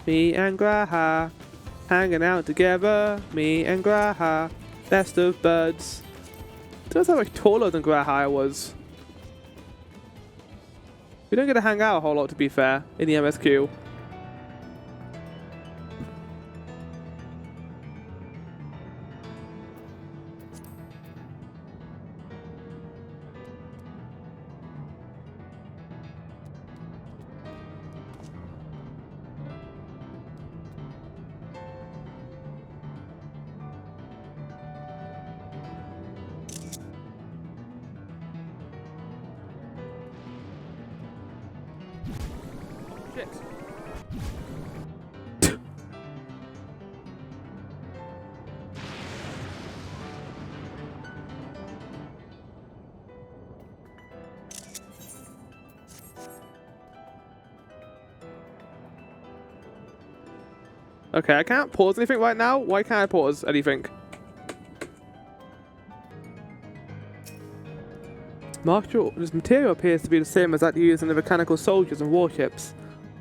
Me and Graha. Hanging out together. Me and Graha. Best of buds. Turns out much taller than Graha I was. We don't get to hang out a whole lot, to be fair, in the MSQ. Shit. Okay, I can't pause anything right now. Why can't I pause anything? This material appears to be the same as that used in the mechanical soldiers and warships.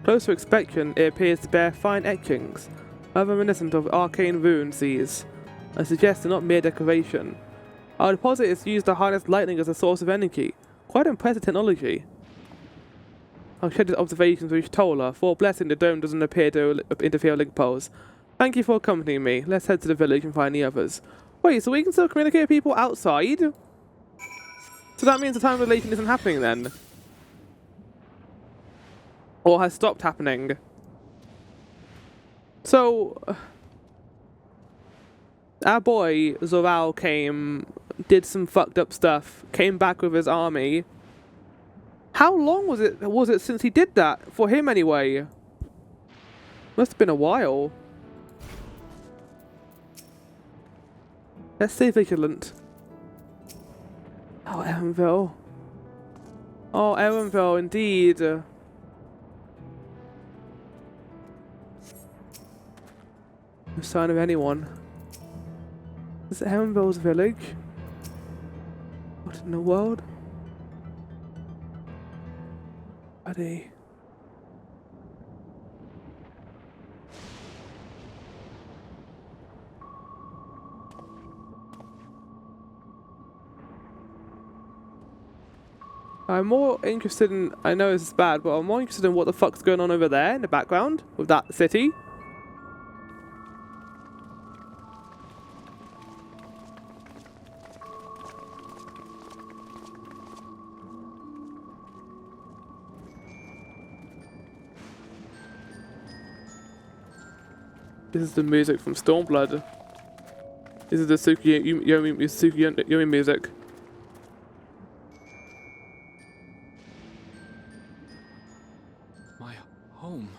Closer inspection, it appears to bear fine etchings, rather reminiscent of arcane runes these. I suggest they're not mere decoration. Our deposit is used to harness lightning as a source of energy. Quite impressive technology. I'll share these observations with Tola, for blessing the dome doesn't appear to interfere with link poles. Thank you for accompanying me. Let's head to the village and find the others. Wait, so we can still communicate with people outside? So that means the time relation isn't happening then? Or has stopped happening? So... our boy, Zoral, came, did some fucked up stuff, came back with his army. How long was it since he did that? For him anyway. Must have been a while. Let's stay vigilant. Oh, Erenville. Oh, Erenville, indeed. No sign of anyone. Is it Erenville's village? What in the world? Buddy. I'm more interested in, I know this is bad, but I'm more interested in what the fuck's going on over there in the background with that city. This is the music from Stormblood. This is the Tsukuyomi music. My home.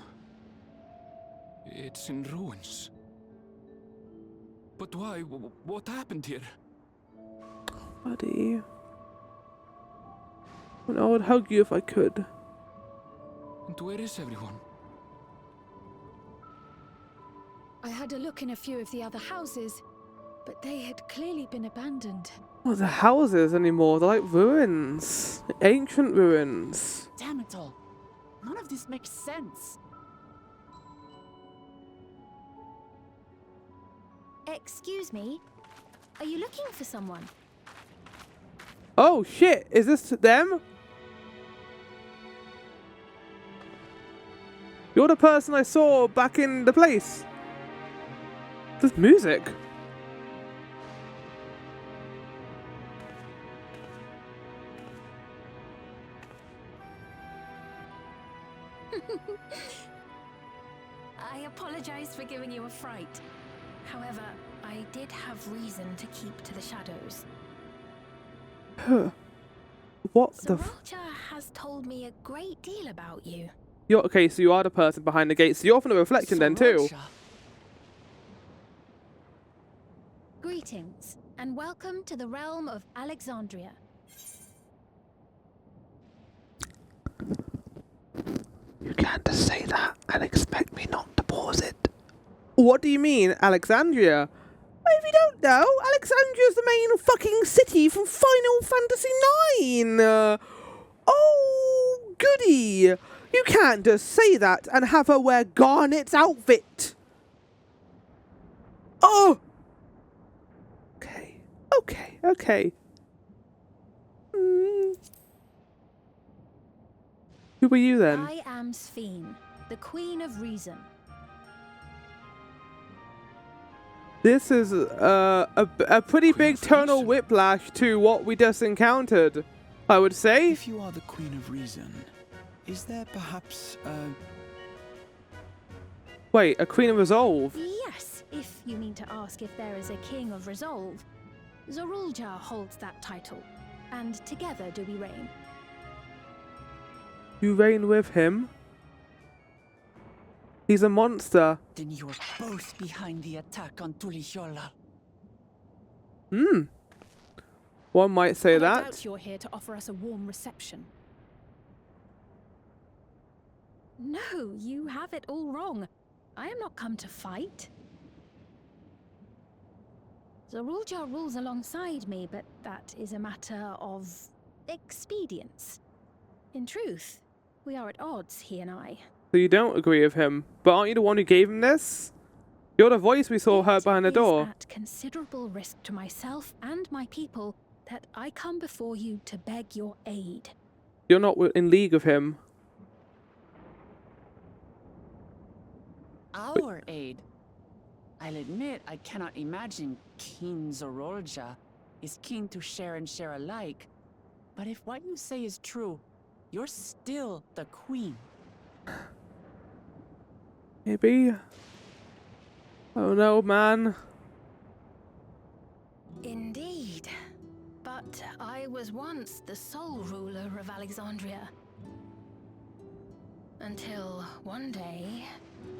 It's in ruins. But why? What happened here? Buddy. Well, I would hug you if I could. And where is everyone? I had a look in a few of the other houses, but they had clearly been abandoned. Not the houses anymore, they're like ruins. Ancient ruins. Damn it all. None of this makes sense. Excuse me? Are you looking for someone? Oh shit, is this them? You're the person I saw back in the place. There's music. I apologize for giving you a fright. However, I did have reason to keep to the shadows. What the Sriracha has told me a great deal about you. You're okay, so you are the person behind the gate, so you're from the reflection then too. Greetings, and welcome to the realm of Alexandria. You can't just say that and expect me not to pause it. What do you mean, Alexandria? Well, if you don't know, Alexandria's the main fucking city from Final Fantasy IX. Oh, goody! You can't just say that and have her wear Garnet's outfit! Oh! Okay. Who were you then? I am Sphene, the Queen of Reason. This is a pretty big tonal whiplash to what we just encountered, I would say. If you are the Queen of Reason, is there perhaps Wait, a Queen of Resolve? Yes, if you mean to ask if there is a King of Resolve. Zorulja holds that title, and together do we reign. You reign with him? He's a monster. Then you're both behind the attack on Tulishola. One might say I that. doubt you're here to offer us a warm reception. No, you have it all wrong. I am not come to fight. Zorulja rules alongside me, but that is a matter of expedience. In truth, we are at odds, he and I. So you don't agree with him, but aren't you the one who gave him this? You're the voice we saw heard behind the door. It is at considerable risk to myself and my people that I come before you to beg your aid. You're not in league with him. Our aid? I'll admit I cannot imagine King Zorulja is keen to share and share alike. But if what you say is true, you're still the queen. Maybe? Oh no, man. Indeed. But I was once the sole ruler of Alexandria. Until one day,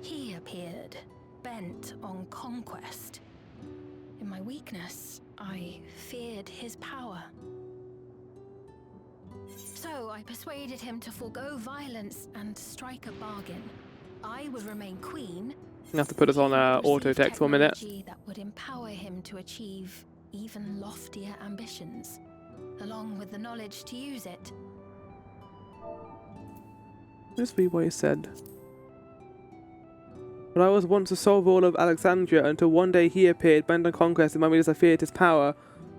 he appeared, bent on conquest. In my weakness, I feared his power. So I persuaded him to forego violence and strike a bargain. I would remain queen. You have to put us on auto text for a minute. That would empower him to achieve even loftier ambitions, along with the knowledge to use it. Just read what he said. But I was once the sole ruler of Alexandria until one day he appeared, bent on conquest, and my weakness I feared his power.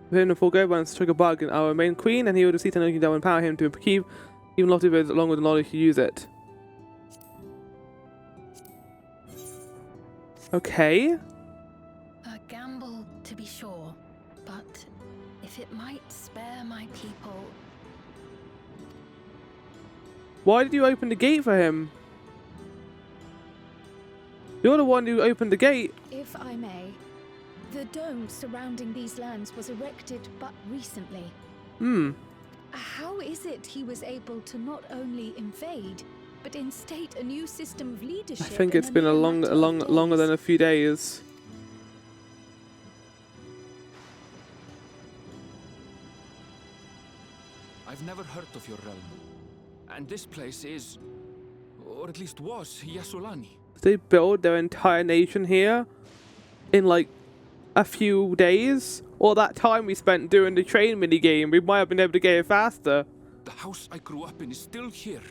For him to forego violence and strike a bargain, I will remain queen, and he will receive technology that will empower him to achieve even loftier goals along with the knowledge to use it. Okay. A gamble, to be sure, but if it might spare my people... Why did you open the gate for him? You're the one who opened the gate. If I may, the dome surrounding these lands was erected but recently. How is it he was able to not only invade, but instate a new system of leadership? I think it's been longer than a few days. I've never heard of your realm. And this place is, or at least was, Yasulani. They build their entire nation here in like a few days. All that time we spent doing the train minigame, we might have been able to get it faster. The house I grew up in is still here.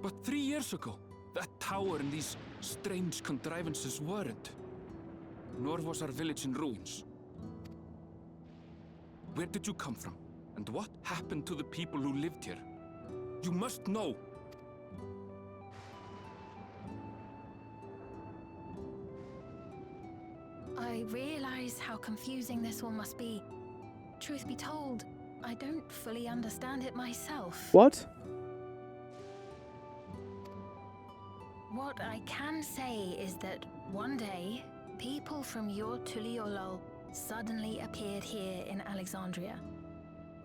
But 3 years ago, that tower and these strange contrivances weren't. Nor was our village in ruins. Where did you come from? And what happened to the people who lived here? You must know. I realize how confusing this all must be. Truth be told, I don't fully understand it myself. What? What I can say is that one day, people from your Tuliolol suddenly appeared here in Alexandria.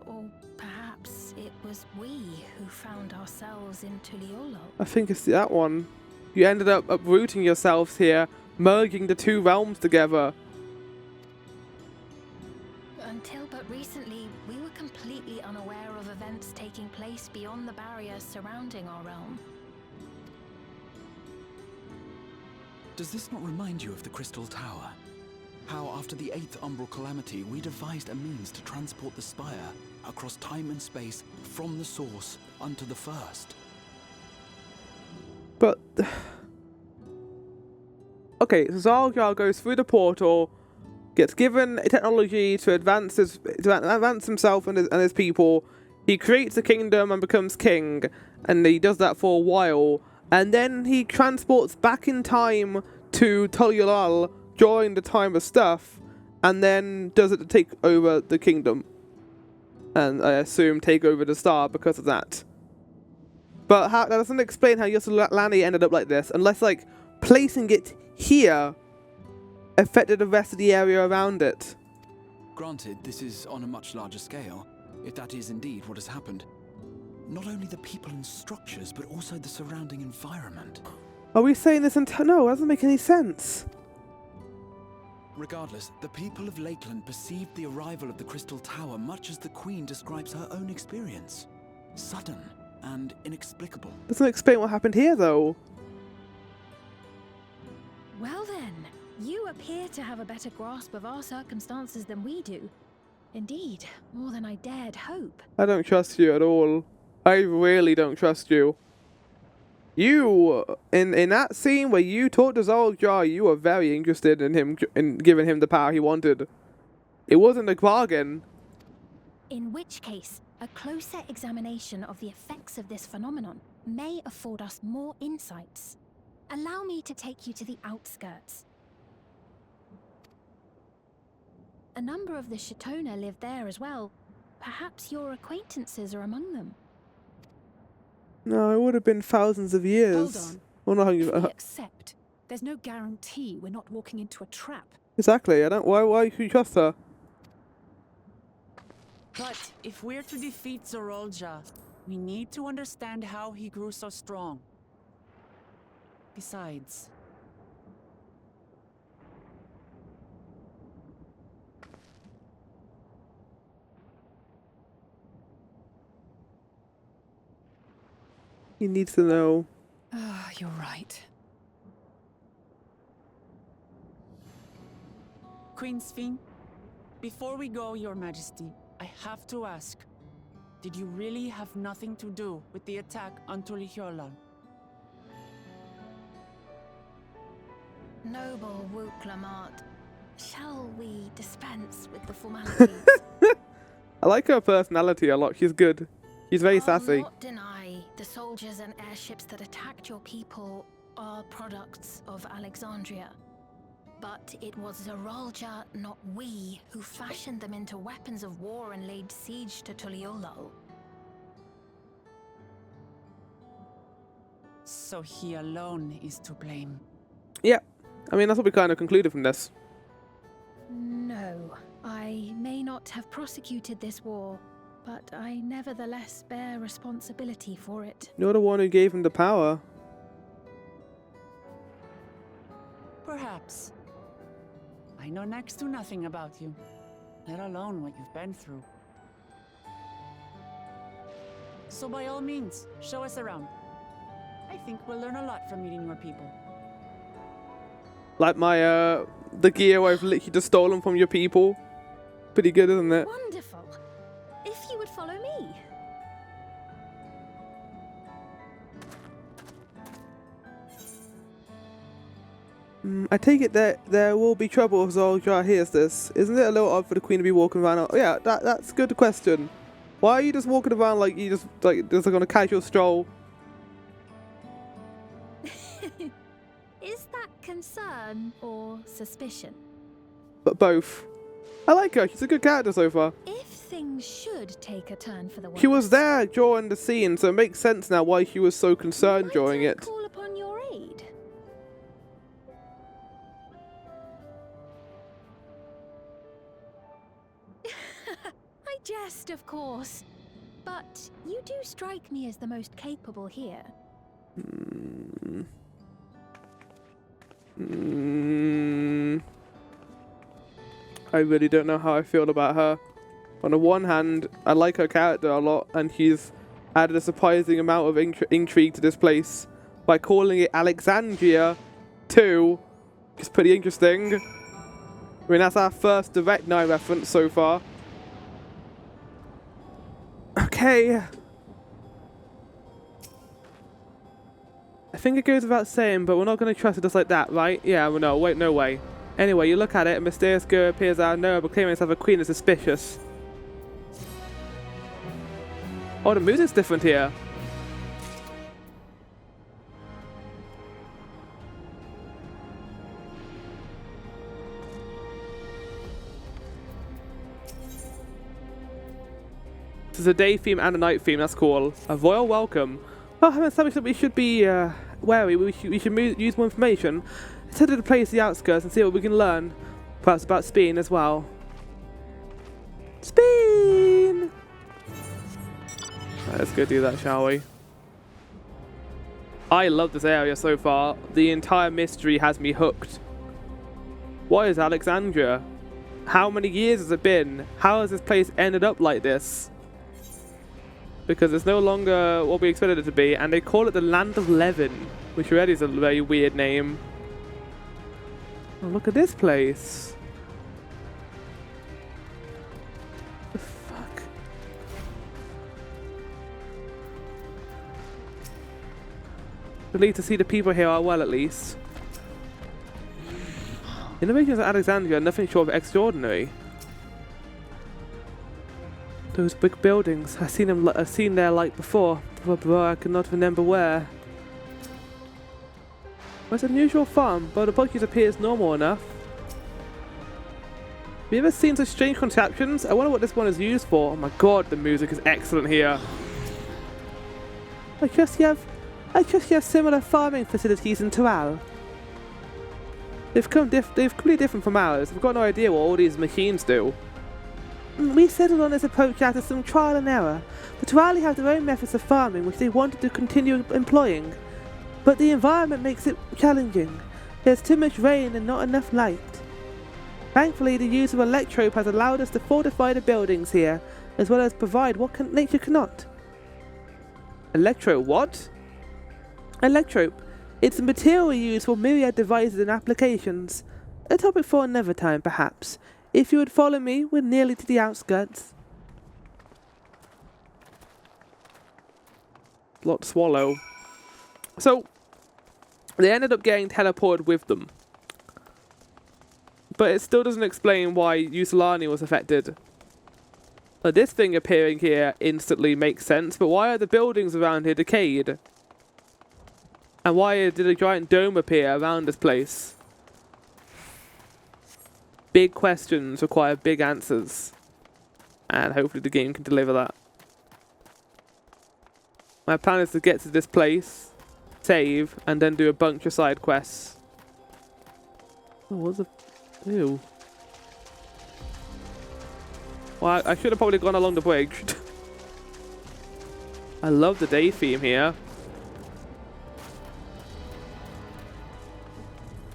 Or perhaps it was we who found ourselves in Tuliolol. I think it's that one. You ended up uprooting yourselves here, merging the two realms together. Until but recently, we were completely unaware of events taking place beyond the barriers surrounding our realm. Does this not remind you of the Crystal Tower? How after the 8th Umbral Calamity, we devised a means to transport the Spire, across time and space, from the source unto the first. But okay, so Zaljar goes through the portal, gets given a technology to advance himself and his people. He creates a kingdom and becomes king, and he does that for a while, and then he transports back in time to Tural during the time of stuff, and then does it to take over the kingdom, and I assume take over the star because of that. But that doesn't explain how Ysulani ended up like this, unless like placing it here affected the rest of the area around it. Granted, this is on a much larger scale, if that is indeed what has happened. Not only the people and structures, but also the surrounding environment. Are we saying this no, it doesn't make any sense. Regardless, the people of Lakeland perceived the arrival of the Crystal Tower much as the Queen describes her own experience. Sudden and inexplicable. Doesn't explain what happened here, though. Well then, you appear to have a better grasp of our circumstances than we do. Indeed, more than I dared hope. I don't trust you at all. I really don't trust you. You, in that scene where you talked to Zaljar, you were very interested in him, in giving him the power he wanted. It wasn't a bargain. In which case, a closer examination of the effects of this phenomenon may afford us more insights. Allow me to take you to the outskirts. A number of the Shatona live there as well. Perhaps your acquaintances are among them. No, it would have been thousands of years. Hold on. Well, not If we accept, there's no guarantee we're not walking into a trap. exactly. I don't. Why should you trust her? But if we're to defeat Zorolja, we need to understand how he grew so strong. Besides, He needs to know. Ah, you're right. Queen Sphene, before we go, Your Majesty, I have to ask, did you really have nothing to do with the attack on Tulihyolal? Noble Wuklamart, shall we dispense with the formalities? I like her personality a lot. She's good. She's very I'll sassy. not deny the soldiers and airships that attacked your people are products of Alexandria. But it was Zorolja, not we, who fashioned them into weapons of war and laid siege to Tuliolol. So he alone is to blame. Yeah. I mean, that's what we kind of concluded from this. No, I may not have prosecuted this war, but I nevertheless bear responsibility for it. You're the one who gave him the power. Perhaps. I know next to nothing about you, let alone what you've been through. So by all means, show us around. I think we'll learn a lot from meeting your people. Like my, the gear I've literally just stolen from your people. Pretty good, isn't it? Wonderful. If you would follow me. I take it that there will be trouble if Zaljar hears this. Isn't it a little odd for the Queen to be walking around? Oh, yeah, that's a good question. Why are you just walking around like you just on a casual stroll? Is that concern or suspicion? But both. I like her. She's a good character so far. If things should take a turn for the worse, She was there during the scene, so it makes sense now why she was so concerned during might I it. call upon your aid? I jest, of course. But you do strike me as the most capable here. I really don't know how I feel about her. On the one hand, I like her character a lot, and she's added a surprising amount of intrigue to this place by calling it Alexandria 2. It's pretty interesting. I mean, that's our first Direct 9 reference so far. Okay. I think it goes without saying, but we're not going to trust it just like that, right? Yeah, well, no, wait, no way. Anyway, you look at it, a mysterious girl appears out of nowhere, proclaiming herself a queen is suspicious. Oh, the music's different here. There's a day theme and a night theme, that's cool. A royal welcome. Well, having established that we should be wary, we should use more information. Let's head to the place, the outskirts, and see what we can learn. Perhaps about Speen as well. Speen! Right, let's go do that, shall we? I love this area so far. The entire mystery has me hooked. What is Alexandria? How many years has it been? How has this place ended up like this? Because it's no longer what we expected it to be, and they call it the Land of Levin, which already is a very weird name. Oh, look at this place. The fuck? Relieved to see the people here are well, at least. Innovations at Alexandria are nothing short of extraordinary. Those brick buildings, I've seen their like before, but I cannot remember where. It's an unusual farm, but the Portuguese appears normal enough. Have you ever seen such strange contraptions? I wonder what this one is used for. Oh my god, the music is excellent here. I trust you have similar farming facilities in Tural. They've completely different from ours. We've got no idea what all these machines do. We settled on this approach after some trial and error. The Turali have their own methods of farming which they wanted to continue employing. But the environment makes it challenging. There's too much rain and not enough light. Thankfully, the use of electrope has allowed us to fortify the buildings here, as well as provide what nature cannot. Electro what? Electrope. It's a material we use for myriad devices and applications. A topic for another time, perhaps. If you would follow me, we're nearly to the outskirts. Lot to swallow. So, they ended up getting teleported with them. But it still doesn't explain why Usulani was affected. This thing appearing here instantly makes sense, but why are the buildings around here decayed? And why did a giant dome appear around this place? Big questions require big answers. And hopefully the game can deliver that. My plan is to get to this place, save, and then do a bunch of side quests. Oh, what's a... Ew. Well, I should have probably gone along the bridge. I love the day theme here.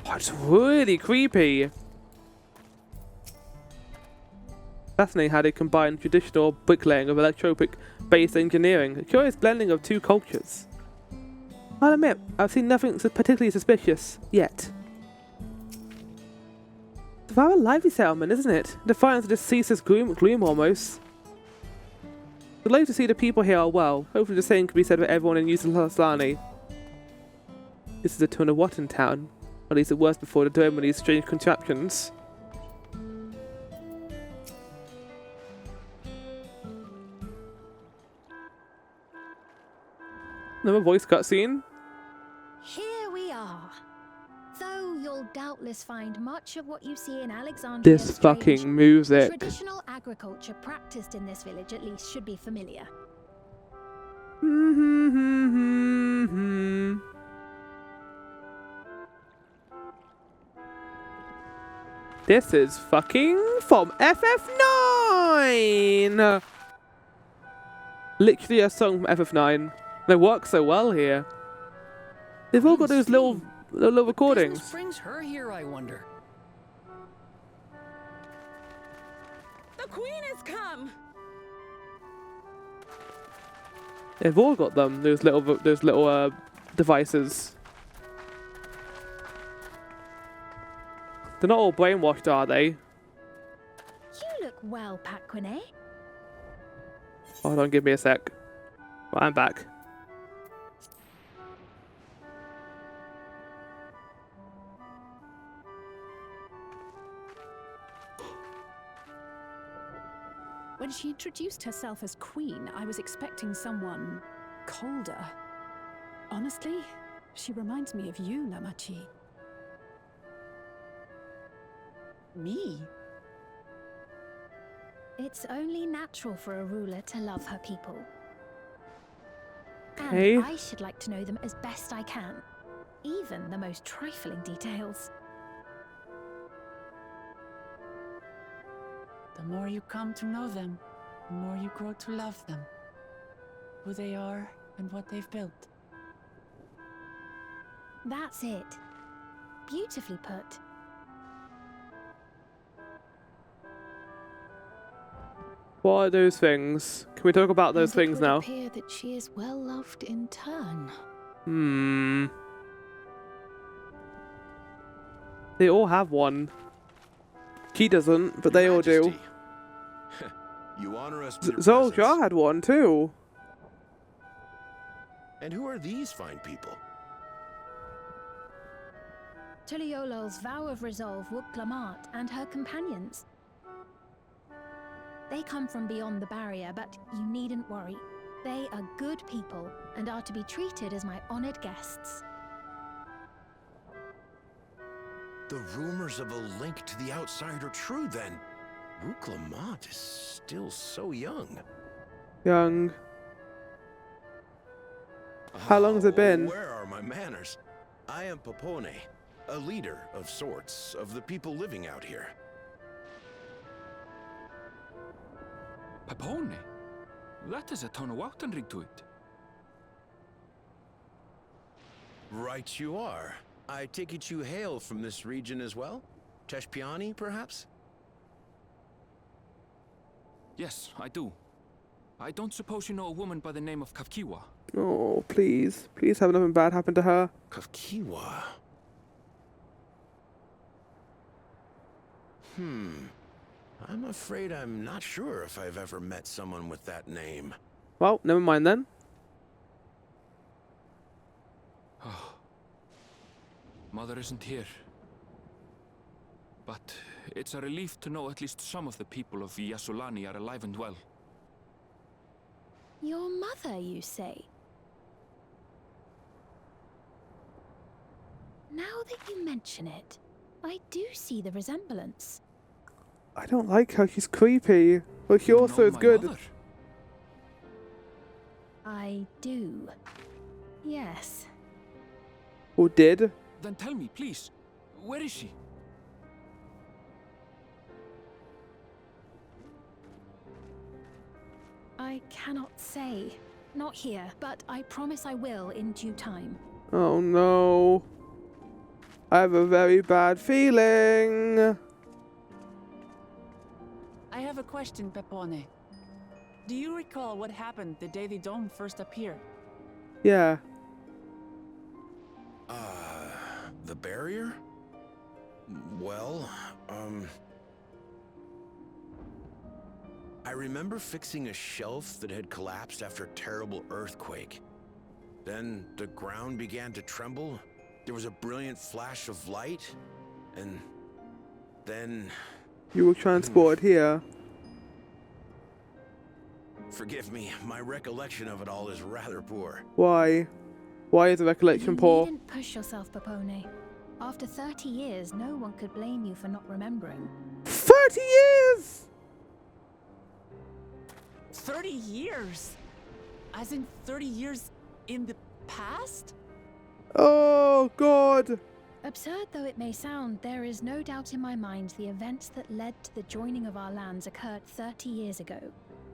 Oh, it's really creepy. Fascinating how they combine traditional bricklaying with electropic-based engineering. A curious blending of two cultures. I'll admit, I've seen nothing particularly suspicious yet. It's a rather lively settlement, isn't it? Defiance of this ceaseless gloom almost. I'd like to see the people here are well. Hopefully the same can be said for everyone in Usulani. This is a Tunawatan town. At least it was before the dome of these strange contraptions. Another voice cutscene. Here we are. Though you'll doubtless find much of what you see in Alexandria This fucking music. Traditional agriculture practiced in this village at least should be familiar. This is fucking from FF9! Literally a song from FF9. They work so well here. They've all got those little recordings. What brings her here, I wonder? The queen has come! They've all got them, those little devices. They're not all brainwashed, are they? You look well, Paquine. Hold on, give me a sec. Right, I'm back. When she introduced herself as queen, I was expecting someone colder. Honestly, she reminds me of you, Namachi. Me? It's only natural for a ruler to love her people. Okay. And I should like to know them as best I can, even the most trifling details. The more you come to know them, the more you grow to love them. Who they are and what they've built. That's it. Beautifully put. What are those things? Can we talk about those things now? It would appear that she is well loved in turn. They all have one. He doesn't, but they all do. You honor us with your Zoljar presence. had one too. And who are these fine people? Tuliolol's vow of resolve Wuk-Lamat and her companions. They come from beyond the barrier, but you needn't worry. They are good people and are to be treated as my honored guests. The rumors of a link to the outside are true then. Wuk-Lamat is still so young. Young. How long has it been? Where are my manners? I am Popone, a leader of sorts of the people living out here. Papone? That is a Tonawautan ring to it. Right you are. I take it you hail from this region as well? Teshpiani, perhaps? Yes, I do. I don't suppose you know a woman by the name of Kafkiwa. Oh, please. Please have nothing bad happen to her. Kafkiwa. I'm afraid I'm not sure if I've ever met someone with that name. Well, never mind then. Mother isn't here. But it's a relief to know at least some of the people of Yasulani are alive and well. Your mother, you say? Now that you mention it, I do see the resemblance. I don't like her. She's creepy. But she also know is my good. mother? I do. Yes. Or did. Then tell me, please. Where is she? I cannot say. Not here, but I promise I will in due time. Oh no. I have a very bad feeling. I have a question, Pepone. Do you recall what happened the day the dome first appeared? Yeah. The barrier? Well, I remember fixing a shelf that had collapsed after a terrible earthquake. Then the ground began to tremble. There was a brilliant flash of light, and then... You were transported here. Forgive me, my recollection of it all is rather poor. Why? Why is the recollection You poor? needn't push yourself, Popone. After 30 years, no one could blame you for not remembering. 30 years! 30 years? As in 30 years in the past? Oh, God. Absurd though it may sound, there is no doubt in my mind the events that led to the joining of our lands occurred 30 years ago.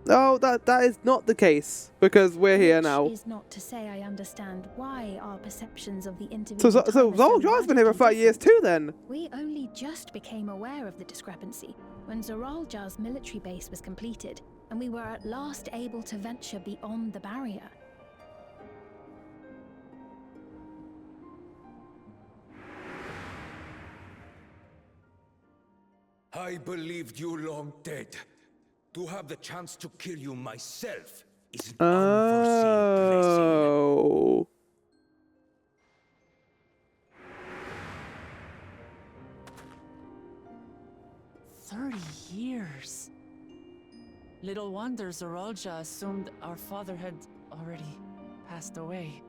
Oh, that is not the case. Because we're here now. Which is not to say I understand why our perceptions of the individual So Zoljar's been here for 30 years too then. We only just became aware of the discrepancy when Zoraljar's military base was completed, and we were at last able to venture beyond the barrier. I believed you long dead. To have the chance to kill you myself is an unforeseen blessing. Oh. 30 years. Little wonder Zoralja assumed our father had already passed away.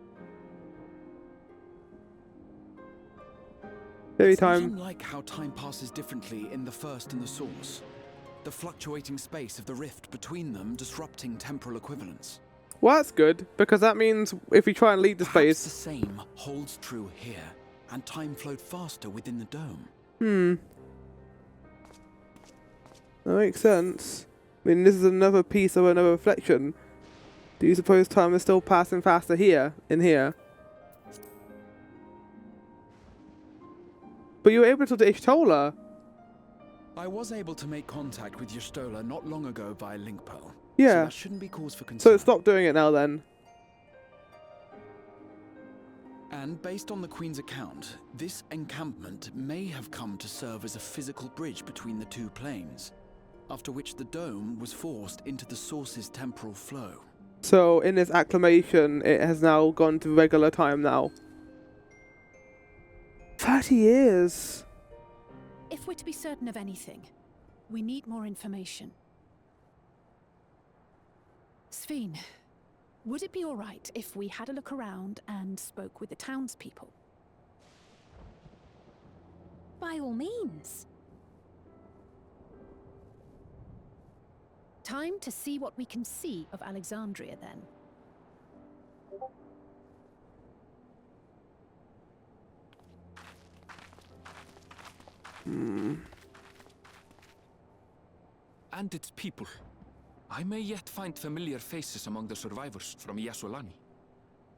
Every It's not time. unlike how time passes differently in the First and the Source. The fluctuating space of the rift between them disrupting temporal equivalence. Well, that's good, because that means if we try and leave the Perhaps space. the same holds true here, and time flowed faster within the dome. That makes sense. I mean, this is another piece of another reflection. Do you suppose time is still passing faster here, in here? But you were able to talk to Ishtola. I was able to make contact with Y'shtola not long ago via link pearl. So Yeah. that shouldn't be cause for concern. So stop doing it now then. And based on the Queen's account, this encampment may have come to serve as a physical bridge between the two planes, after which the dome was forced into the Source's temporal flow. So in this acclamation, it has now gone to regular time now. 30 years. If we're to be certain of anything, we need more information. Sphene, would it be all right if we had a look around and spoke with the townspeople? By all means. Time to see what we can see of Alexandria, then. And its people. I may yet find familiar faces among the survivors from Yasolani.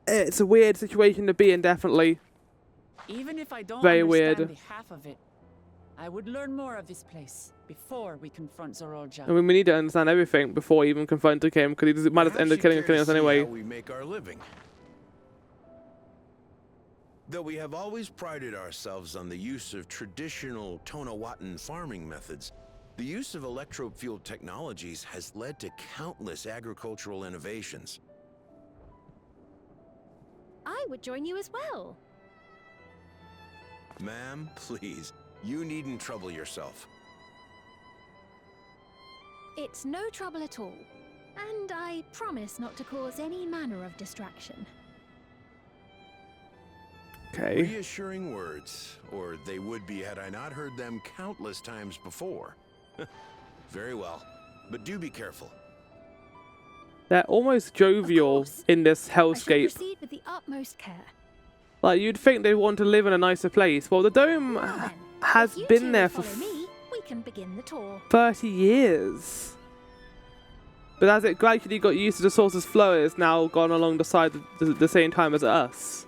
It's a weird situation to be in, definitely. Even if I don't Very understand weird. the half of it, I would learn more of this place before we confront Zoralja. I mean, we need to understand everything before even confronting him, because he might have Perhaps ended you killing care to us see anyway. how we make our living. Though we have always prided ourselves on the use of traditional Tonawatan farming methods, the use of electro-fueled technologies has led to countless agricultural innovations. I would join you as well. Ma'am, please, you needn't trouble yourself. It's no trouble at all. And I promise not to cause any manner of distraction. Okay. Reassuring words, or they would be had I not heard them countless times before. Very well, but do be careful. They're almost jovial course. in this I shall hellscape. proceed with the utmost care. Like, you'd think they want to live in a nicer place. Well, the dome Now then, has if you been two there will for follow me, we can begin the tour. 30 years. But as it gradually got used to the source's flow, it's now gone along the side the same time as us.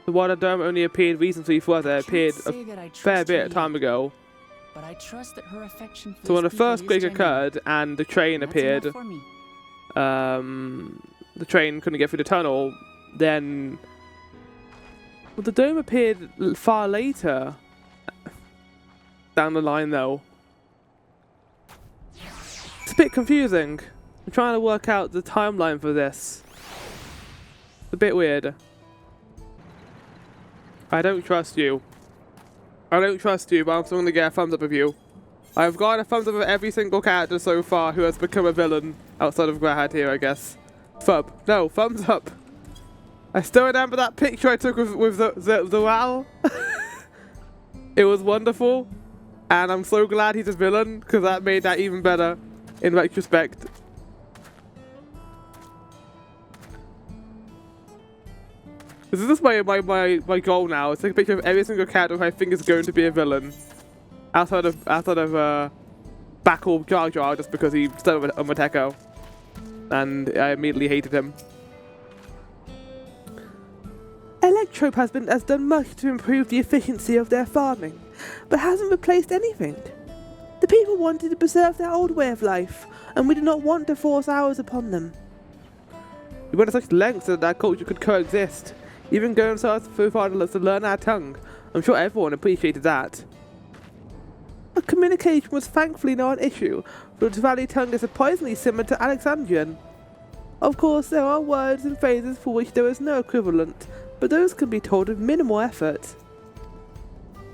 The water dome only appeared recently for us. It appeared a fair bit of time ago. But I trust that her affection for So when the these people first is quake genuine. occurred and the train That's appeared, enough for me. the train couldn't get through the tunnel, then... Well, the dome appeared far later. Down the line, though. It's a bit confusing. I'm trying to work out the timeline for this. It's a bit weird. I don't trust you. I don't trust you, but I'm still going to get a thumbs up of you. I've got a thumbs up of every single character so far who has become a villain outside of Grahad here, I guess. No, thumbs up. I still remember that picture I took with the Ral. It was wonderful, and I'm so glad he's a villain because that made that even better in retrospect. This is just my goal now. It's take a picture of every single character who I think is going to be a villain, outside of Backle Jar Jar, just because he started on Mateko, and I immediately hated him. Electrope has done much to improve the efficiency of their farming, but hasn't replaced anything. The people wanted to preserve their old way of life, and we did not want to force ours upon them. We went to such lengths that our culture could coexist, even going so far as to learn our tongue. I'm sure everyone appreciated that. Our communication was thankfully not an issue, for the Tural tongue is surprisingly similar to Alexandrian. Of course, there are words and phrases for which there is no equivalent, but those can be taught with minimal effort.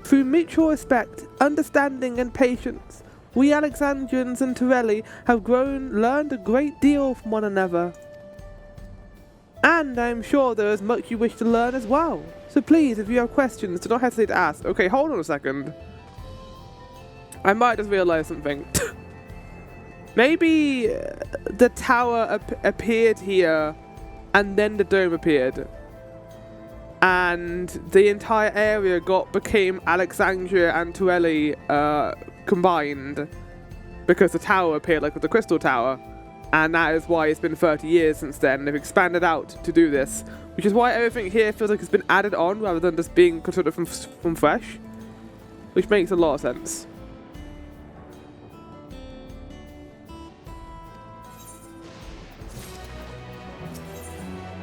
Through mutual respect, understanding and patience, we Alexandrians and Turelli have learned a great deal from one another. And I am sure there is much you wish to learn as well. So please, if you have questions, do not hesitate to ask. Okay, hold on a second. I might just realize something. Maybe the tower appeared here and then the dome appeared. And the entire area became Alexandria and Tural combined because the tower appeared like the Crystal Tower, and that is why it's been 30 years since then. They've expanded out to do this, which is why everything here feels like it's been added on rather than just being constructed from fresh, which makes a lot of sense.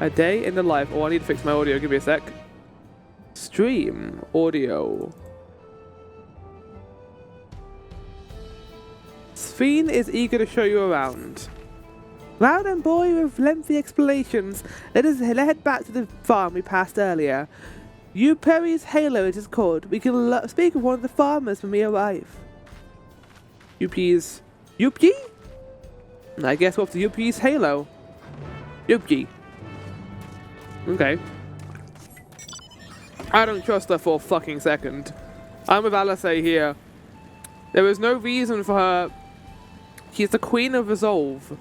A day in the life. Oh, I need to fix my audio. Give me a sec. Stream audio. Sphene is eager to show you around. Well then, boy, with lengthy explanations, let us head back to the farm we passed earlier. Perry's Halo it is called. We can speak with one of the farmers when we arrive. Yuppie's... Yuppie? I guess what's the Yuppie's Halo? Yuppie. Okay. I don't trust her for a fucking second. I'm with Alice here. There is no reason for her. She's the Queen of Resolve.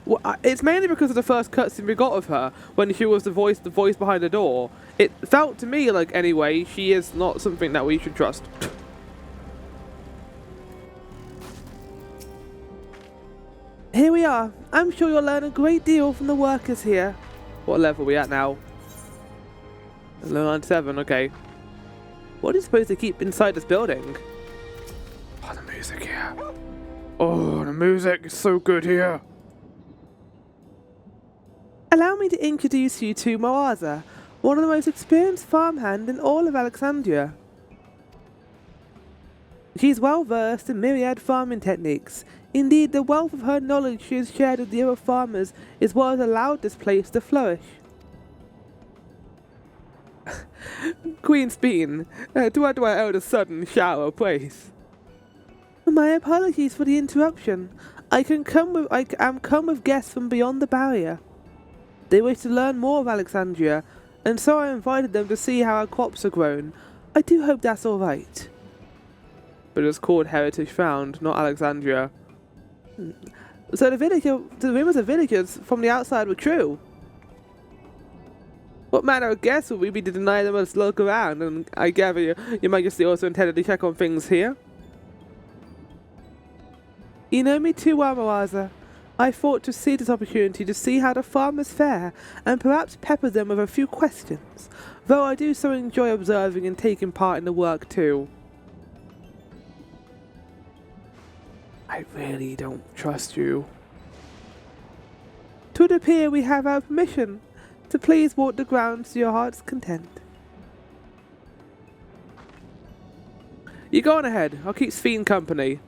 Well, it's mainly because of the first cutscene we got of her, when she was the voice behind the door. It felt to me like, anyway, she is not something that we should trust. Here we are. I'm sure you'll learn a great deal from the workers here. What level are we at now? Level 97, okay. What are you supposed to keep inside this building? Oh, the music here. Oh, the music is so good here. Allow me to introduce you to Moaza, one of the most experienced farmhand in all of Alexandria. She is well versed in myriad farming techniques. Indeed, the wealth of her knowledge she has shared with the other farmers is what has allowed this place to flourish. Queen Sphene, to add to our elder sudden shower of praise. My apologies for the interruption. I am come with guests from beyond the barrier. They wish to learn more of Alexandria, and so I invited them to see how our crops are grown. I do hope that's alright. But it's called Heritage Found, not Alexandria. So the rumors of villagers from the outside were true. What manner of guests would we be to deny them a look around? And I gather your Majesty also intended to check on things here? You know me too well, Moaza. I thought to seize this opportunity to see how the farmers fare, and perhaps pepper them with a few questions, though I do so enjoy observing and taking part in the work too. I really don't trust you. It would appear we have our permission, so please walk the grounds to your heart's content. You go on ahead, I'll keep Sphene company.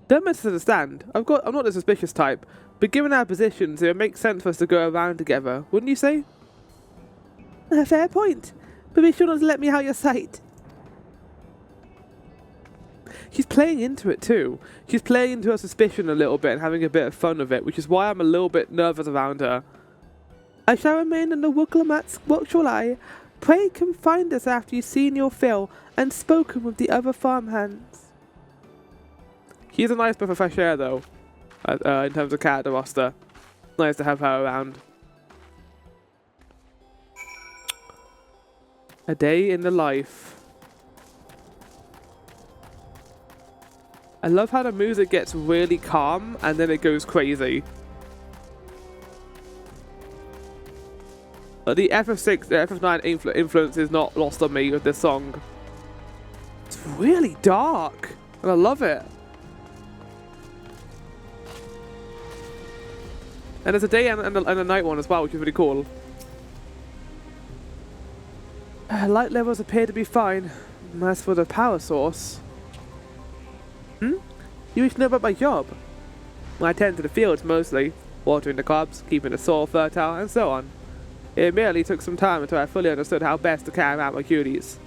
Don't misunderstand, I'm not the suspicious type, but given our positions, it would make sense for us to go around together, wouldn't you say? A fair point, but be sure not to let me out your sight. She's playing into it too. She's playing into her suspicion a little bit and having a bit of fun with it, which is why I'm a little bit nervous around her. I shall remain in the Wooklamats watchful eye. Pray come find us after you've seen your fill and spoken with the other farmhands. She's a nice breath of fresh air though, in terms of character roster. Nice to have her around. A day in the life. I love how the music gets really calm and then it goes crazy. But the FF6, the FF9 influence is not lost on me with this song. It's really dark and I love it. And there's a day and a night one as well, which is really cool. Light levels appear to be fine. As for the power source... You wish to know about my job? I tend to the fields mostly, watering the crops, keeping the soil fertile, and so on. It merely took some time until I fully understood how best to carry out my duties.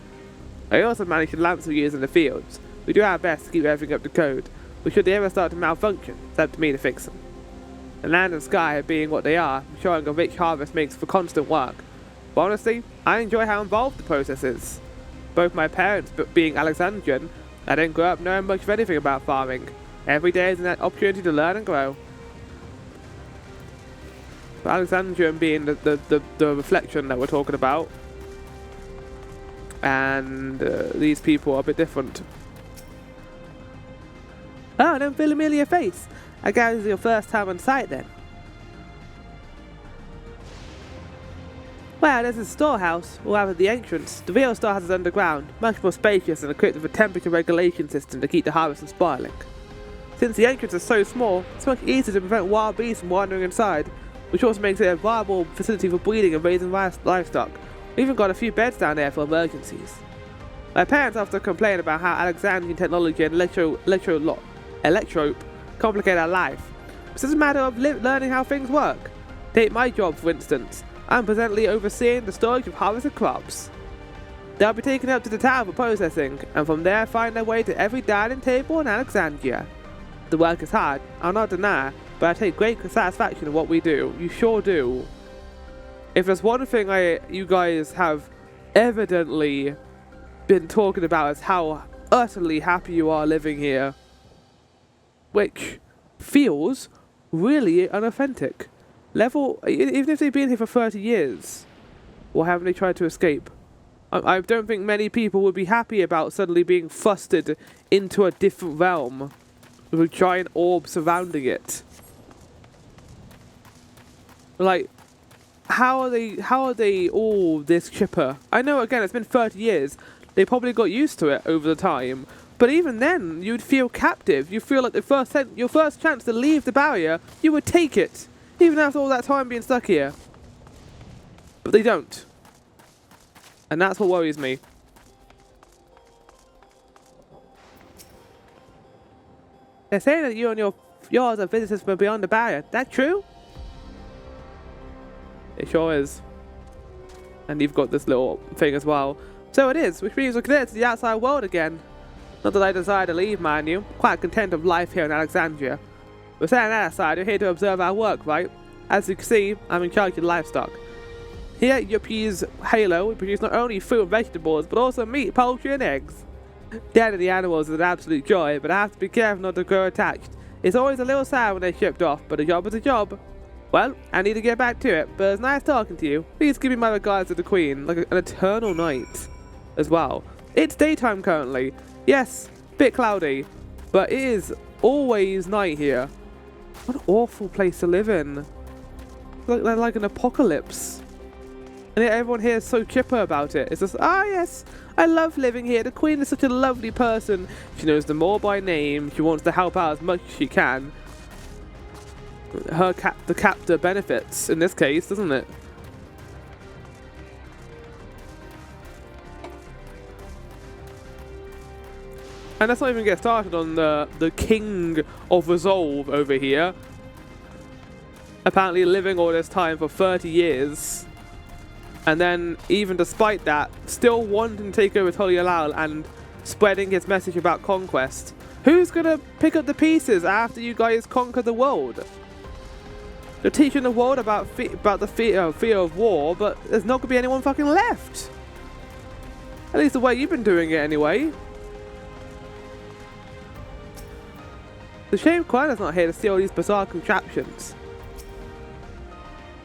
I also manage the lamps we use in the fields. We do our best to keep everything up to code, but should they ever start to malfunction, it's up to me to fix them. The land and sky being what they are, ensuring a rich harvest makes for constant work. But honestly, I enjoy how involved the process is. Both my parents being Alexandrian, I didn't grow up knowing much of anything about farming. Every day is an opportunity to learn and grow. But Alexandrian being the reflection that we're talking about. And these people are a bit different. Oh, an unfamiliar face. I guess it's your first time on site then. Well, there's a storehouse, or rather the entrance. The real storehouse is underground, much more spacious and equipped with a temperature regulation system to keep the harvest from spoiling. Since the entrance is so small, it's much easier to prevent wild beasts from wandering inside, which also makes it a viable facility for breeding and raising livestock. We even got a few beds down there for emergencies. My parents often complain about how Alexandrian technology and electrope complicate our life. It's just a matter of learning how things work. Take my job, for instance. I'm presently overseeing the storage of harvested crops. They'll be taken up to the tower for processing, and from there find their way to every dining table in Alexandria. The work is hard, I'll not deny, but I take great satisfaction in what we do. You sure do. If there's one thing you guys have evidently been talking about is how utterly happy you are living here, which feels really unauthentic. Even if they've been here for 30 years, or haven't they tried to escape? I don't think many people would be happy about suddenly being thrusted into a different realm with a giant orb surrounding it. Like, how are they all this chipper? I know, again, it's been 30 years. They probably got used to it over the time. But even then, you'd feel captive. You feel like your first chance to leave the barrier, you would take it. Even after all that time being stuck here. But they don't. And that's what worries me. They're saying that you and yours are visitors from beyond the barrier. That true? It sure is. And you've got this little thing as well. So it is, which means we're connected to the outside world again. Not that I desire to leave, mind you. Quite content of life here in Alexandria. But setting that aside, you're here to observe our work, right? As you can see, I'm in charge of livestock. Here at Yuppie's Halo, we produce not only fruit and vegetables, but also meat, poultry, and eggs. The end of the animals is an absolute joy, but I have to be careful not to grow attached. It's always a little sad when they're shipped off, but a job is a job. Well, I need to get back to it, but it's nice talking to you. Please give me my regards to the Queen, like an eternal night as well. It's daytime currently. Yes, bit cloudy, but it is always night here. What an awful place to live in. Like an apocalypse. And yet everyone here is so chipper about it. It's just, yes, I love living here. The Queen is such a lovely person. She knows them all by name. She wants to help out as much as she can. The captor benefits in this case, doesn't it? And let's not even get started on the King of Resolve over here. Apparently living all this time for 30 years. And then, even despite that, still wanting to take over Tural and spreading his message about conquest. Who's gonna pick up the pieces after you guys conquer the world? You're teaching the world about the fear of war, but there's not gonna be anyone fucking left. At least the way you've been doing it anyway. It's a shame Quina's not here to see all these bizarre contraptions.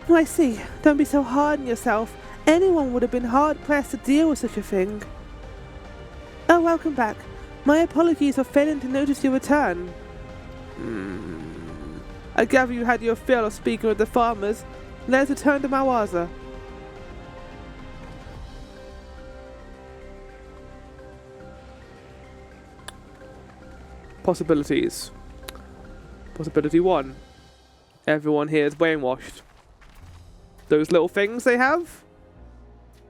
Oh, I see. Don't be so hard on yourself. Anyone would have been hard-pressed to deal with such a thing. Oh, welcome back. My apologies for failing to notice your return. I gather you had your fill of speaking with the farmers. Let's return to Mawaza. Possibilities. Possibility 1. Everyone here is brainwashed. Those little things they have?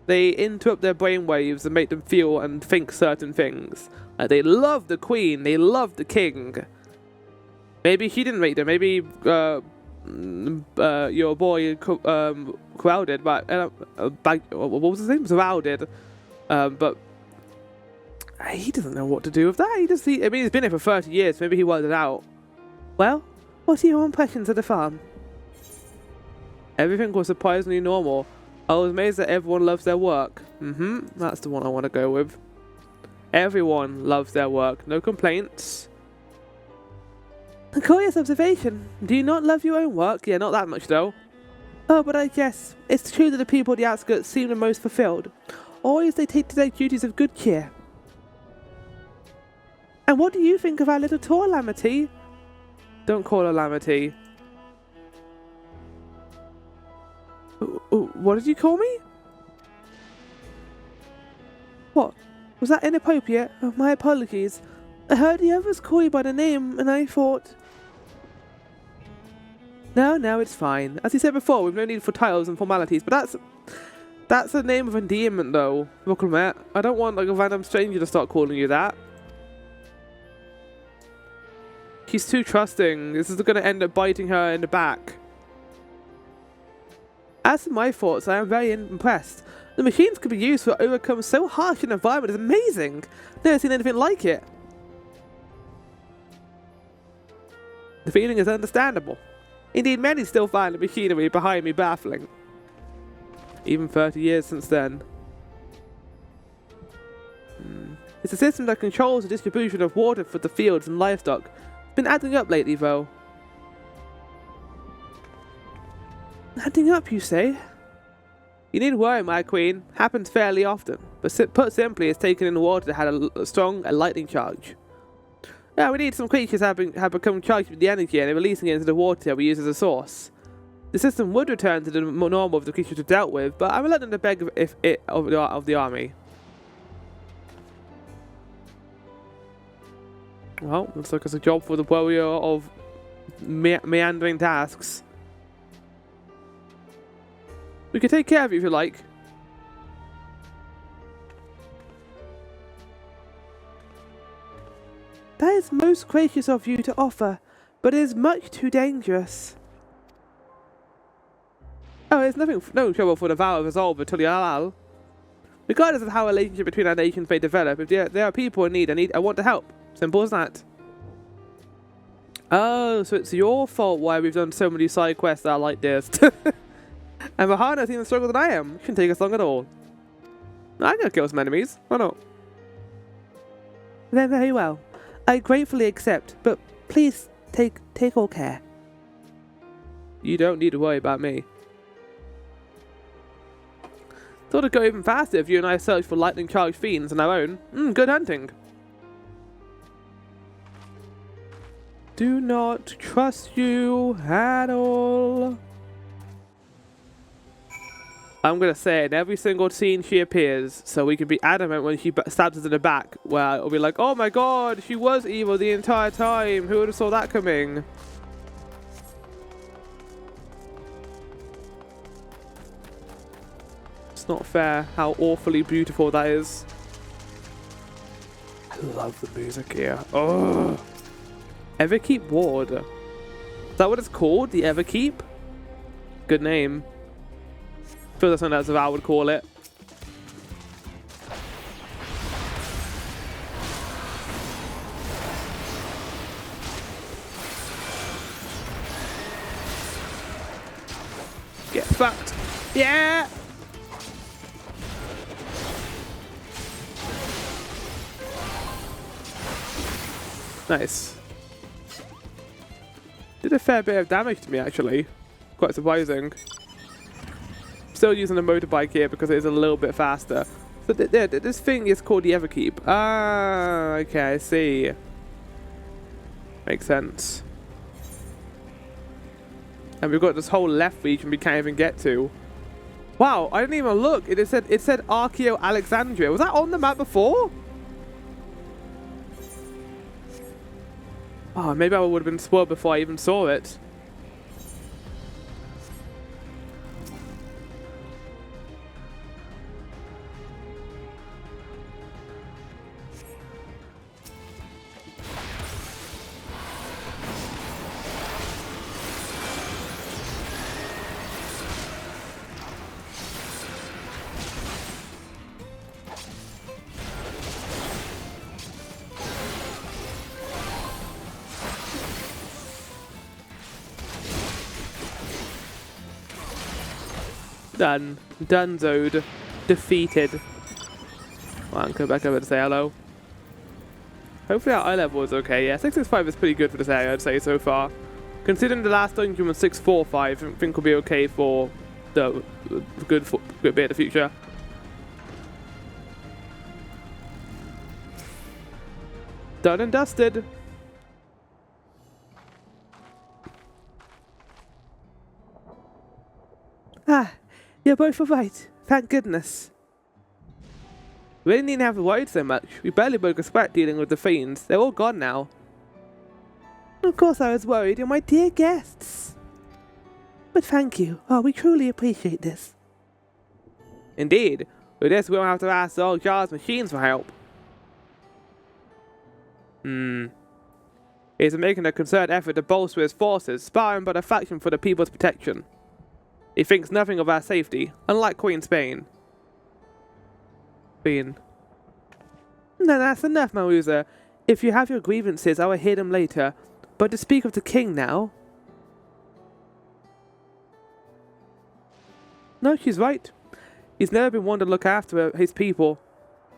they interrupt their brainwaves and make them feel and think certain things. Like they love the queen, they love the king. Maybe he didn't make them. Maybe your boy crowded, but what was his name? Surrounded. But he doesn't know what to do with that. I mean, he's been here for 30 years. Maybe he worked it out. Well, what are your impressions of the farm? Everything was surprisingly normal. I was amazed that everyone loves their work. That's the one I want to go with. Everyone loves their work. No complaints. A curious observation. Do you not love your own work? Yeah, not that much though. Oh, but I guess it's true that the people at the outskirts seem the most fulfilled. Always they take to their duties of good cheer. And what do you think of our little tour, Lamity? Don't call her Lamity. What did you call me? What? Was that inappropriate? Oh, my apologies. I heard the others call you by the name, and I thought... No, it's fine. As you said before, we've no need for titles and formalities, but that's a name of endearment, though. Rooklemet. I don't want like a random stranger to start calling you that. She's too trusting. This is going to end up biting her in the back. As for my thoughts, I am very impressed. The machines could be used to overcome so harsh an environment. It's amazing. Never seen anything like it. The feeling is understandable. Indeed, many still find the machinery behind me baffling. Even 30 years since then. It's a system that controls the distribution of water for the fields and livestock. It's been adding up lately, though. Adding up, you say? You needn't worry, my queen. Happens fairly often. But put simply, it's taken in water that had a strong lightning charge. Yeah, we need some creatures have become charged with the energy and are releasing it into the water we use as a source. The system would return to the normal if the creatures were dealt with, but I'm reluctant to beg of the army. Well, looks like it's a job for the warrior of meandering tasks. We can take care of you if you like. That is most gracious of you to offer, but it is much too dangerous. Oh, there's no trouble for the vow of resolve until Tural. Regardless of how a relationship between our nations may develop, if there are people in need, I want to help. Simple as that. Oh, so it's your fault why we've done so many side quests that are like this. And Mahana's even stronger than I am. It shouldn't take us long at all. I'm gonna kill some enemies. Why not? Then very well. I gratefully accept, but please take all care. You don't need to worry about me. Thought it'd go even faster if you and I searched for lightning charged fiends on our own. Good hunting. Do not trust you at all. I'm gonna say it in every single scene she appears, so we can be adamant when she stabs us in the back, where it'll be like, oh my god, she was evil the entire time. Who would have saw that coming? It's not fair how awfully beautiful that is. I love the music here. Oh, Everkeep Ward. Is that what it's called? The Everkeep? Good name. I feel that's something that's what I would call it. Get fucked. Yeah! Nice. Did a fair bit of damage to me, actually. Quite surprising. Still using a motorbike here because it is a little bit faster. So this thing is called the Everkeep. Ah, okay, I see. Makes sense. And we've got this whole left region we can't even get to. Wow, I didn't even look. It said Archeo Alexandria. Was that on the map before? Oh, maybe I would have been spoiled before I even saw it. Done. Dunzoed. Defeated. Well, I'll go back over to say hello. Hopefully our eye level is okay. Yeah, 665 is pretty good for this area, I'd say, so far. Considering the last dungeon was 645, I think we'll be okay for the good bit of the future. Done and dusted. Ah, you're both alright. Thank goodness. We didn't even have to worry so much. We barely broke a sweat dealing with the fiends. They're all gone now. Of course I was worried. You're my dear guests. But thank you. Oh, we truly appreciate this. Indeed. With this, we won't have to ask the old Jar's machines for help. He's making a concerted effort to bolster his forces, sparring but a faction for the people's protection. He thinks nothing of our safety, unlike Queen Spain. No, that's enough, Maruza. If you have your grievances, I will hear them later. But to speak of the king now... No, she's right. He's never been one to look after his people.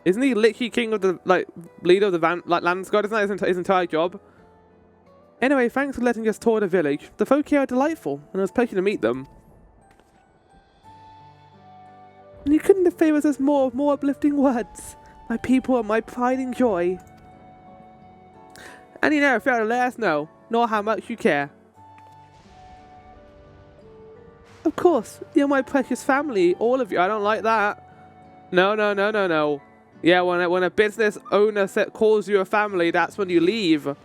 Isn't he literally king of the, leader of the land squad? Isn't that his entire job? Anyway, thanks for letting us tour the village. The folk here are delightful, and it was a pleasure to meet them. And you couldn't have favoured us more uplifting words. My people are my pride and joy. And you never failed to let us know, nor how much you care. Of course, you're my precious family, all of you. I don't like that. No. Yeah, when a business owner calls you a family, that's when you leave.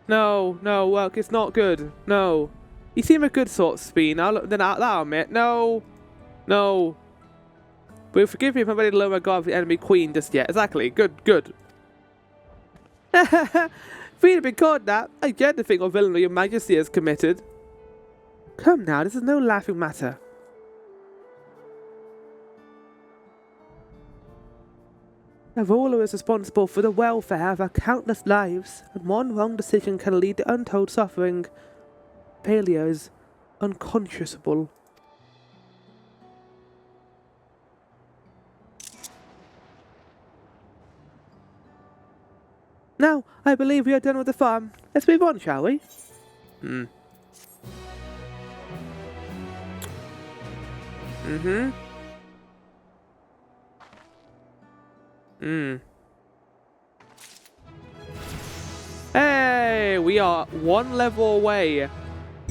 No, work, it's not good. No. You seem a good sort, Speen. I'll admit. No. But forgive me if I'm ready to lower my guard for the enemy queen just yet. Exactly. Good. For you to be called that, I dread to think what villainy your majesty has committed. Come now, this is no laughing matter. A ruler is responsible for the welfare of our countless lives, and one wrong decision can lead to untold suffering. Failure is unconscionable. Now, I believe we are done with the farm. Let's move on, shall we? Hey, we are one level away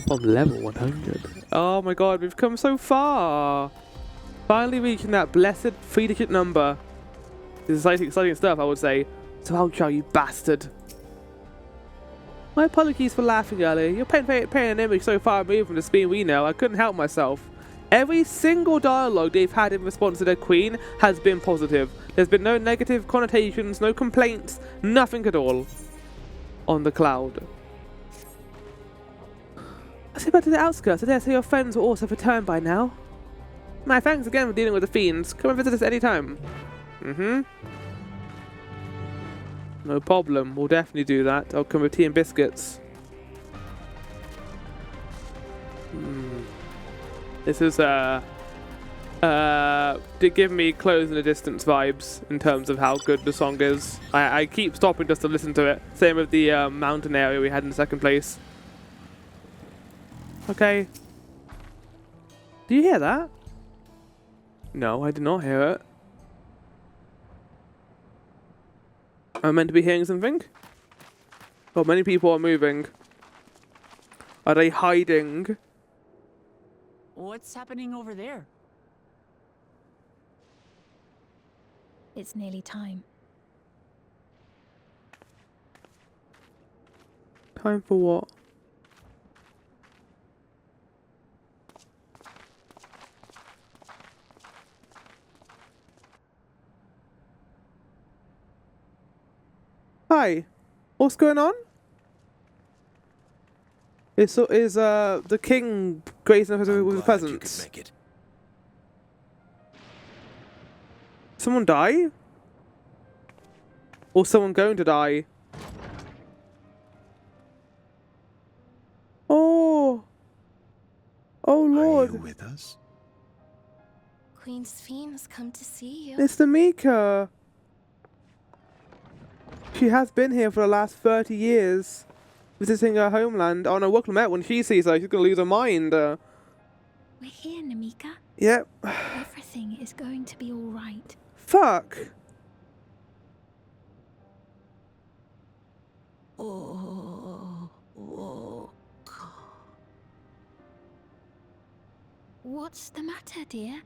from level 100. Oh my god, we've come so far. Finally reaching that blessed 3-digit number. This is exciting stuff, I would say. So I'll show you, bastard. My apologies for laughing earlier. You're painting an image so far removed from the Speen we know, I couldn't help myself. Every single dialogue they've had in response to their queen has been positive. There's been no negative connotations, no complaints, nothing at all. On the cloud. I see back to the outskirts. I dare say your friends will also return by now. My thanks again for dealing with the fiends. Come and visit us anytime. No problem. We'll definitely do that. I'll come with tea and biscuits. This is did give me close in the distance vibes in terms of how good the song is. I keep stopping just to listen to it. Same with the mountain area we had in second place. Okay. Do you hear that? No, I did not hear it. I'm meant to be hearing something? Oh, many people are moving. Are they hiding? What's happening over there? It's nearly time. Time for what? Hi. What's going on? Is the king gracing us with his presence? Someone die? Or someone going to die? Oh. Oh Lord. Are you with us? Queen Sphene has come to see you. It's Namika. She has been here for the last 30 years, visiting her homeland. Oh no, Wuklamette, when she sees her, she's gonna lose her mind. We're here, Namika. Yep. Everything is going to be all right. Fuck. What's the matter, dear?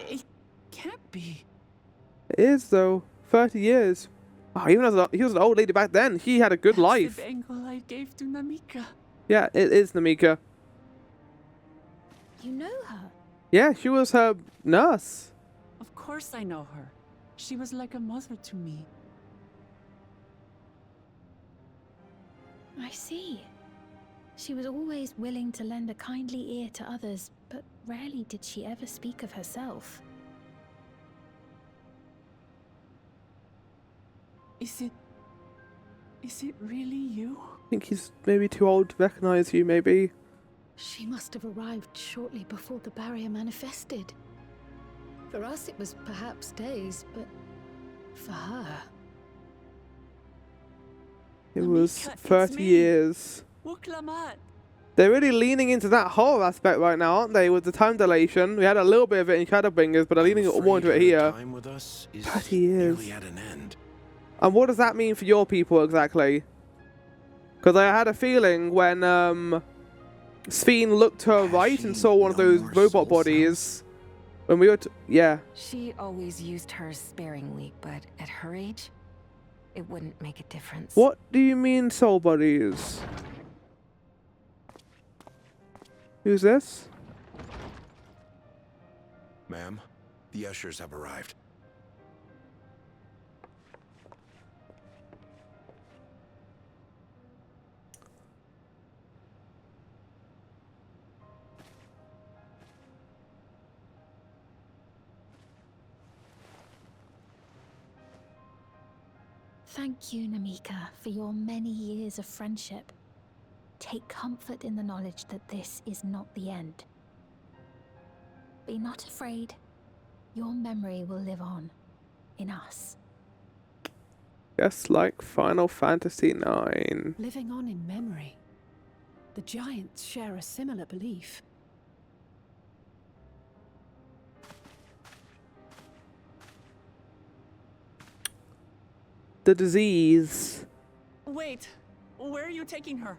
It can't be. It is though. 30 years. Oh, even as he was an old lady back then, he had a good life. The bangle I gave to Namika. Yeah, it is Namika. You know her? Yeah, she was her nurse. Of course I know her. She was like a mother to me. I see. She was always willing to lend a kindly ear to others, but rarely did she ever speak of herself. Is it really you? I think he's maybe too old to recognize you, maybe. She must have arrived shortly before the barrier manifested. For us, it was perhaps days, but for her... It was Namika, it's 30 me. years. Wuklamette. They're really leaning into that horror aspect right now, aren't they, with the time dilation? We had a little bit of it in Shadowbringers, but they're leaning more into it here. 30 years. Nearly at an end. And what does that mean for your people exactly? Because I had a feeling when Sphene looked to her right and saw one of those robot bodies. When we were yeah. She always used hers sparingly, but at her age, it wouldn't make a difference. What do you mean soul bodies? Who's this? Ma'am, the ushers have arrived. Thank you, Namika, for your many years of friendship. Take comfort in the knowledge that this is not the end. Be not afraid. Your memory will live on in us. Just like Final Fantasy IX. Living on in memory. The giants share a similar belief. The disease. Wait, where are you taking her?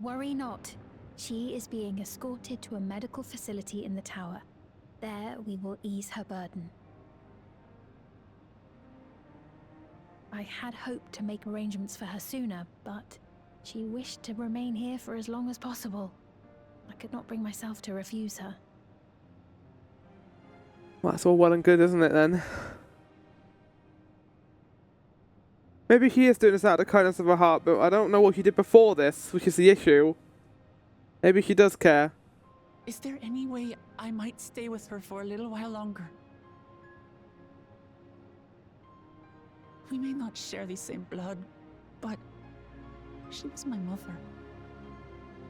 Worry not. She is being escorted to a medical facility in the tower. There we will ease her burden. I had hoped to make arrangements for her sooner, but she wished to remain here for as long as possible. I could not bring myself to refuse her. Well, that's all well and good, isn't it, then? Maybe she is doing this out of the kindness of her heart, but I don't know what she did before this, which is the issue. Maybe she does care. Is there any way I might stay with her for a little while longer? We may not share the same blood, but she was my mother.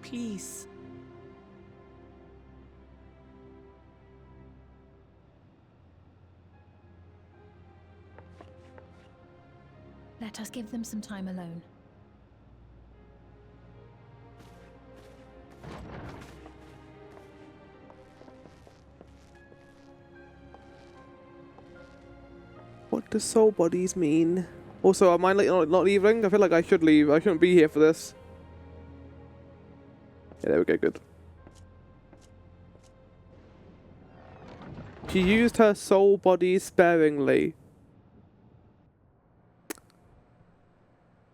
Please. Let us give them some time alone. What do soul bodies mean? Also, am I not leaving? I feel like I should leave. I shouldn't be here for this. Yeah, there we go, good. She used her soul body sparingly.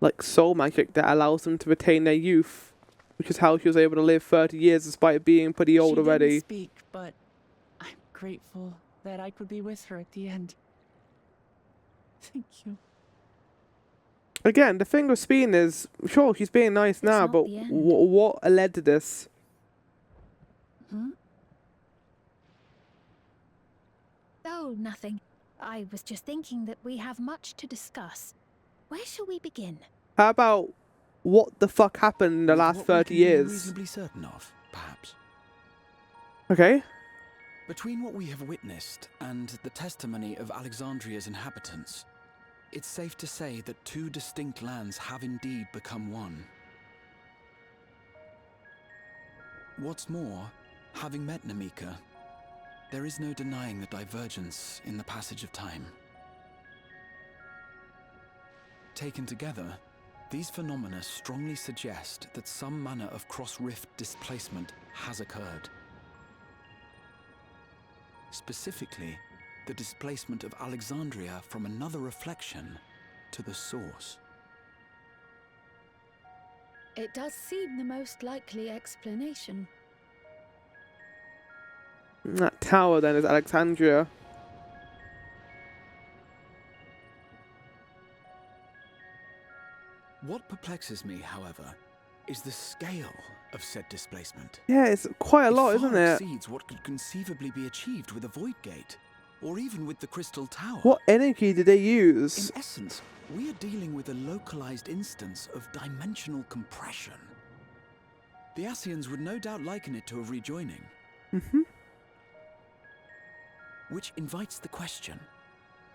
Like soul magic that allows them to retain their youth. Which is how she was able to live 30 years despite being pretty old She already. didn't speak, but I'm grateful that I could be with her at the end. Thank you. Again, the thing with Sphene is, sure, she's being nice now, not but the end. what led to this? Oh, nothing. I was just thinking that we have much to discuss. Where shall we begin? How about what the fuck happened in the With last what we 30 can be years? reasonably certain of, perhaps. Okay. Between what we have witnessed and the testimony of Alexandria's inhabitants, it's safe to say that two distinct lands have indeed become one. What's more, having met Namika, there is no denying the divergence in the passage of time. Taken together, these phenomena strongly suggest that some manner of cross-rift displacement has occurred. Specifically, the displacement of Alexandria from another reflection to the source. It does seem the most likely explanation. That tower then is Alexandria. What perplexes me, however, is the scale of said displacement. Yeah, it's quite a lot, isn't far it? exceeds what could conceivably be achieved with a void gate, or even with the crystal tower. What energy did they use? In essence, we are dealing with a localized instance of dimensional compression. The Ascians would no doubt liken it to a rejoining. Mm-hmm. Which invites the question,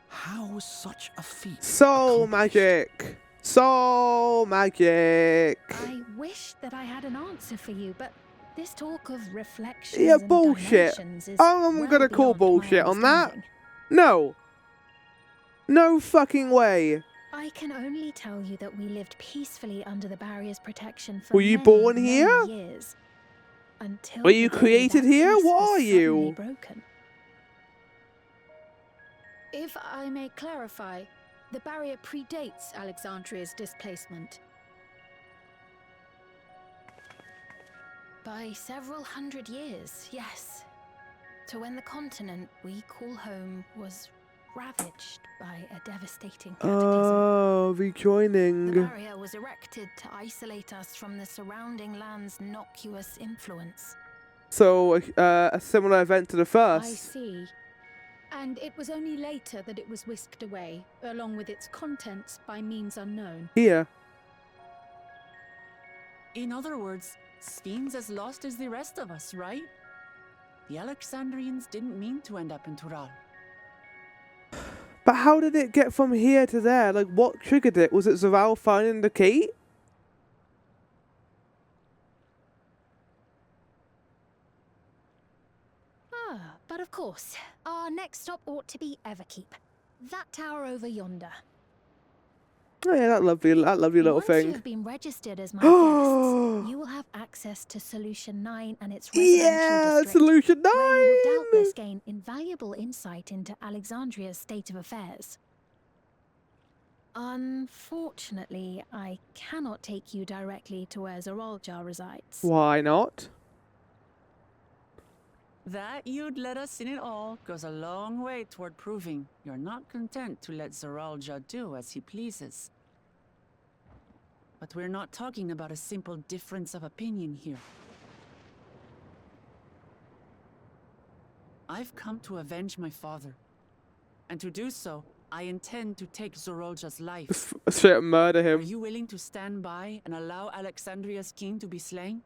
how was such a feat Soul accomplished? magic! Soul magic! I wish that I had an answer for you, but this talk of reflections Yeah, and bullshit. dimensions is I'm well gonna call beyond my bullshit on that. understanding. No! No fucking way! I can only tell you that we lived peacefully under the barrier's protection for Were you many, born many here? years. Until Were you the day created that here? peace What was are suddenly you? broken. If I may clarify, the barrier predates Alexandria's displacement. By several hundred years, yes. To when the continent we call home was ravaged by a devastating cataclysm. Oh, The rejoining. barrier was erected to isolate us from the surrounding land's innocuous influence. So, a similar event to the I first. see. And it was only later that it was whisked away, along with its contents, by means unknown. Here. In other words, Sfien's as lost as the rest of us, right? The Alexandrians didn't mean to end up in Tural. But how did it get from here to there? Like, what triggered it? Was it Zoral finding the key? But of course, our next stop ought to be Everkeep. That tower over yonder. Oh yeah, that lovely little Once thing. you have been registered as my guests, you will have access to Solution 9 and its residential Yeah, district, Solution 9! where you will doubtless gain invaluable insight into Alexandria's state of affairs. Unfortunately, I cannot take you directly to where Zoraljar resides. Why not? That you'd let us in it all goes a long way toward proving you're not content to let Zoralja do as he pleases. But we're not talking about a simple difference of opinion here. I've come to avenge my father. And to do so, I intend to take Zoralja's life. Straight up murder Are him. you willing to stand by and allow Alexandria's king to be slain?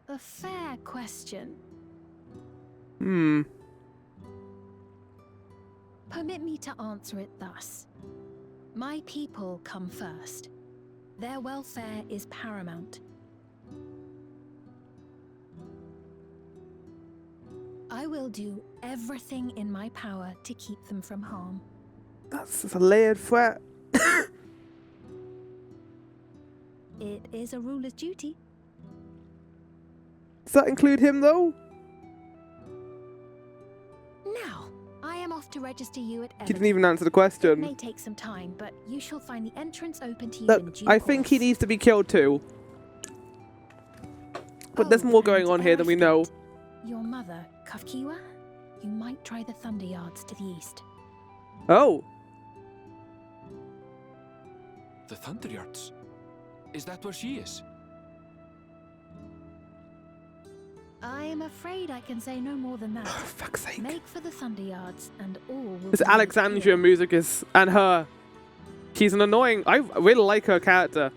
A fair question. Permit me to answer it thus. My people come first. Their welfare is paramount. I will do everything in my power to keep them from harm. That's a layered threat. It is a ruler's duty. Does that include him though? Now, I am off to register you at He didn't even answer the question. It may take some time, but you shall find the entrance open to you Look, in due I think he course. needs to be killed too. But there's more going and on here than we ere I know. forget, Your mother, Kafkiwa, you might try the Thunder Yards to the east. Oh. The Thunder Yards? Is that where she is? I'm afraid I can say no more than that. For fuck's sake. Make for the Thunder Yards, and all will This be made Alexandria clear. music is, and her. She's an annoying. I really like her character.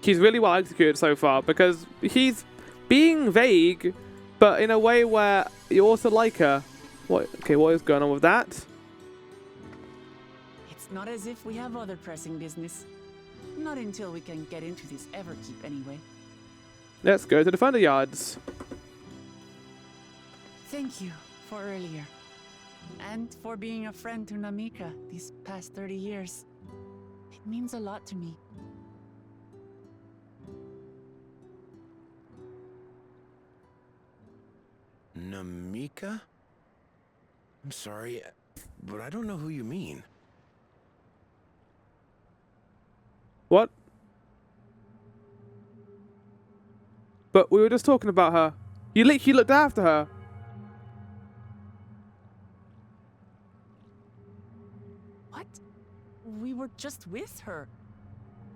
She's really well executed so far because he's being vague, but in a way where you also like her. What? Okay, what is going on with that? It's not as if we have other pressing business. Not until we can get into this Everkeep, anyway. Let's go to the Thunder Yards. Thank you for earlier. And for being a friend to Namika these past 30 years. It means a lot to me. Namika? I'm sorry, but I don't know who you mean. What? But we were just talking about her. You literally looked after her. What? We were just with her.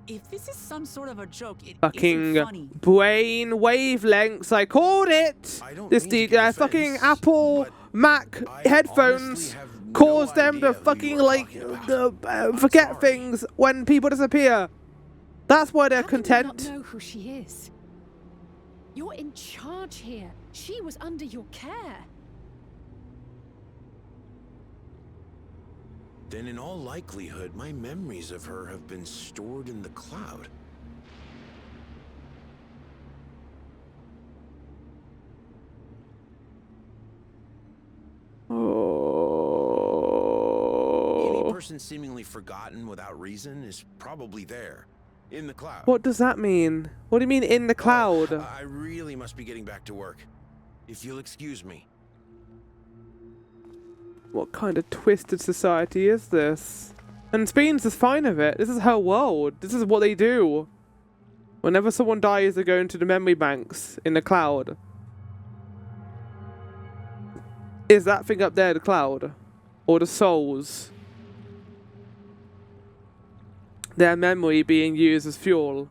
If this is some sort of a joke, it Fucking isn't funny. brain wavelengths, I called it! This the fucking Apple Mac headphones cause them to fucking like forget things when people disappear. That's why they're How can you content. not know who she is? You're in charge here. She was under your care. Then in all likelihood, my memories of her have been stored in the cloud. Oh. Any person seemingly forgotten without reason is probably there, in the cloud. What does that mean? What do you mean in the cloud? I really must be getting back to work. If you'll excuse me. What kind of twisted society is this? And Spain's is fine of it. This is her world. This is what they do. Whenever someone dies, they go into the memory banks in the cloud. Is that thing up there the cloud? Or the souls? Their memory being used as fuel.